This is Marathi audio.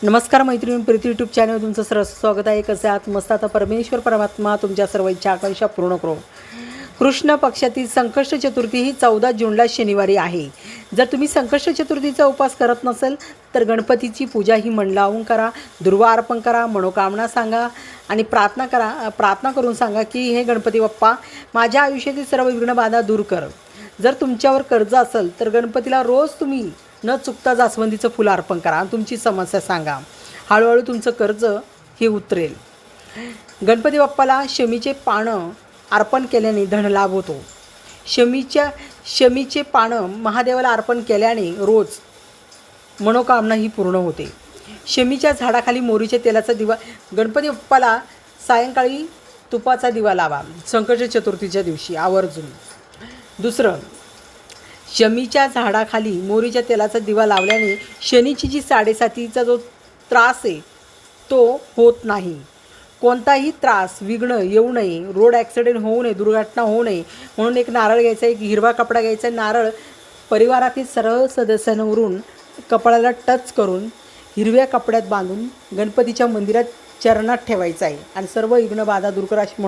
नमस्कार मैत्रिणी, प्रीती यूट्यूब चॅनल तुमचं सर्व स्वागत आहे. कसे आहात? मस्त. आता परमेश्वर परमात्मा तुमच्या सर्व इच्छा आकांक्षा पूर्ण करो. कृष्ण पक्षातील संकष्ट चतुर्थी ही 14 जूनला शनिवारी आहे. जर तुम्ही संकष्ट चतुर्थीचा उपवास करत नसेल तर गणपतीची पूजा ही मन लावून करा, दुर्वा अर्पण करा, मनोकामना सांगा आणि प्रार्थना करून सांगा की हे गणपती बाप्पा, माझ्या आयुष्यातील सर्व विघ्न बाधा दूर कर. जर तुमच्यावर कर्ज असेल तर गणपतीला रोज तुम्ही न चुकता जास्वंदीचं फुलं अर्पण करा आणि तुमची समस्या सांगा. हळूहळू तुमचं कर्ज हे उतरेल. गणपती बाप्पाला शमीचे पानं अर्पण केल्याने धनलाभ होतो. शमीचे पानं महादेवाला अर्पण केल्याने रोज मनोकामना ही पूर्ण होते. शमीच्या झाडाखाली मोरीच्या तेलाचा दिवा, गणपती बाप्पाला सायंकाळी तुपाचा दिवा लावा संकष्ट चतुर्थीच्या दिवशी आवर्जून. दुसरं, शमीच्या झाडाखाली मोरीच्या तेलाचा दिवा लावल्याने शनीची जी 7.7चा जो त्रास आहे तो होत नाही. कोणताही त्रास विघ्न येऊ नये, रोड ॲक्सिडेंट होऊ नये, दुर्घटना होऊ नये म्हणून एक नारळ घ्यायचा, एक हिरवा कपडा घ्यायचा. नारळ परिवारातील सर्व सदस्यांवरून कपाळाला टच करून हिरव्या कपड्यात बांधून गणपतीच्या मंदिरात चरणात ठेवायचं आहे आणि सर्व विघ्न बाधा दूर करा अशी